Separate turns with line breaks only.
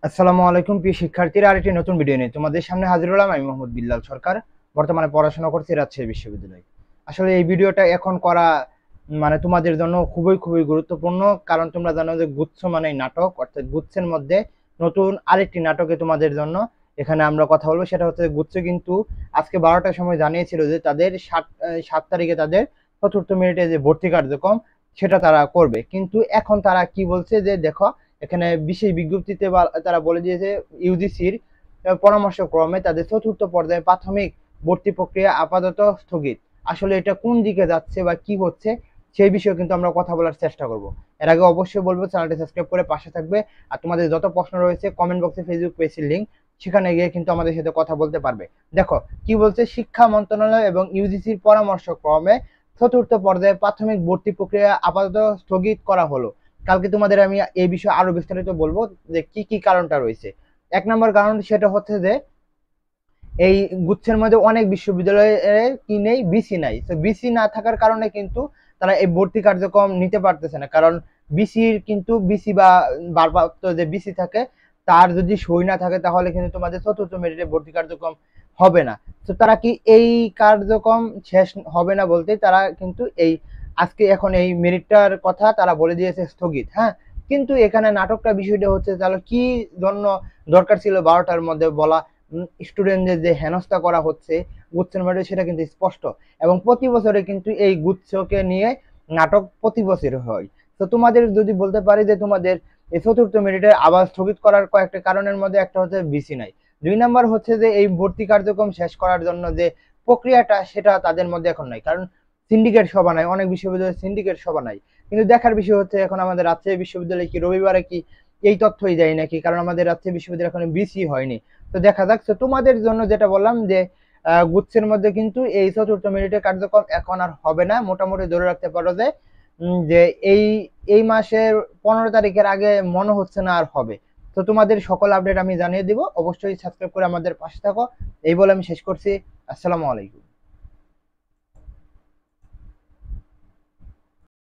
আসসালামু আলাইকুম প্রিয় শিক্ষার্থীরা, আরেকটি নতুন ভিডিও নিয়ে তোমাদের সামনে হাজির হলাম। আমি মোহাম্মদ বিল্লাল সরকার, বর্তমানে পড়াশোনা করছি রাজশাহী বিশ্ববিদ্যালয়ে। আসলে এই ভিডিওটা এখন করা তোমাদের জন্য খুবই খুবই গুরুত্বপূর্ণ, কারণ তোমরা জানো যে গুচ্ছ মানে নাটক, অর্থাৎ গুচ্ছের মধ্যে নতুন আরেকটি নাটকে তোমাদের জন্য এখানে আমরা কথা বলবো। সেটা হচ্ছে গুচ্ছ কিন্তু আজকে 12টার সময় জানিয়েছিল যে তাদের 7 তারিখে তাদের চতুর্থ মিনিটে যে ভর্তি কার্যক্রম সেটা তারা করবে, কিন্তু এখন তারা কি বলছে যে দেখো, এখানে বিশেষ বিজ্ঞপ্তিতে তারা বলে দিয়েছে ইউজিসির পরামর্শক্রমে তাদের চতুর্থ পর্যায়ে প্রাথমিক ভর্তি প্রক্রিয়া আপাতত স্থগিত। আসলে এটা কোন দিকে যাচ্ছে বা কি হচ্ছে সেই বিষয়ে কিন্তু আমরা কথা বলার চেষ্টা করব। এর আগে অবশ্যই বলবো চ্যানেলটি সাবস্ক্রাইব করে পাশে থাকবে, আর তোমাদের যত প্রশ্ন রয়েছে কমেন্ট বক্সে ফেসবুক পেজের লিঙ্ক, সেখানে গিয়ে কিন্তু আমাদের সাথে কথা বলতে পারবে। দেখো কি বলছে, শিক্ষা মন্ত্রণালয় এবং ইউজিসির পরামর্শক্রমে চতুর্থ পর্যায়ে প্রাথমিক ভর্তি প্রক্রিয়া আপাতত স্থগিত করা হলো। কালকে তোমাদের আমি এই বিষয়ে আরো বিস্তারিত বলবো যে কি কি কারণটা রয়েছে। 1 নম্বর কারণ সেটা হচ্ছে যে এই গুচ্ছের মধ্যে অনেক বিশ্ববিদ্যালয়ে কি নেই, বিসি নাই। তো বিসি না থাকার কারণে কিন্তু তারা এই ভর্তি কার্যক্রম নিতে পারতেছে না, কারণ বিসির কিন্তু বিসি বা ভারপ্রাপ্ত যে বিসি থাকে তার যদি সই না থাকে তাহলে কিন্তু তোমাদের চতুর্থ মেরিটে ভর্তি কার্যক্রম হবে না। তো তারা কি এই কার্যক্রম শেষ হবে না বলতে তারা কিন্তু এই আজকে এখন এই মেরিটটার কথা তারা বলে দিয়েছে স্থগিত। হ্যাঁ, কিন্তু এখানে নাটকটা বিষয়টা হচ্ছে তাহলে কি জন্য দরকার ছিল 12টার মধ্যে বলা। স্টুডেন্টদের যে হেনস্থা করা হচ্ছে গুচ্ছের মধ্যে সেটা কিন্তু স্পষ্ট, এবং প্রতি বছরে কিন্তু এই গুচ্ছকে নিয়ে নাটক প্রতি বছর হয়। তো তোমাদের যদি বলতে পারি যে তোমাদের এই চতুর্থ মেরিটে আবার স্থগিত করার কয়েকটা কারণের মধ্যে একটা হচ্ছে বিসি নাই, 2 নম্বর হচ্ছে যে এই ভর্তি কার্যক্রম শেষ করার জন্য যে প্রক্রিয়াটা সেটা তাদের মধ্যে এখন নাই, কারণ সিন্ডিকেট সভা নাই, অনেক বিশ্ববিদ্যালয়ে সিন্ডিকেট সভা নাই। কিন্তু দেখার বিষয় হচ্ছে এখন আমাদের রাজশাহী বিশ্ববিদ্যালয়ে কি রবিবারে কি এই তথ্যই দেয় নাকি, কারণ আমাদের রাজশাহী বিশ্ববিদ্যালয় এখন বিসি হয়নি। তো দেখা যাক। তো তোমাদের জন্য যেটা বললাম যে গুচ্ছের মধ্যে কিন্তু এই চতুর্থ মিনিটের কার্যক্রম এখন আর হবে না, মোটামুটি ধরে রাখতে পারো যে যে এই এই মাসের 15 তারিখের আগে মনে হচ্ছে না আর হবে। তো তোমাদের সকল আপডেট আমি জানিয়ে দিব, অবশ্যই সাবস্ক্রাইব করে আমাদের পাশে থাকো। এই বলে আমি শেষ করছি। আসসালামু আলাইকুম।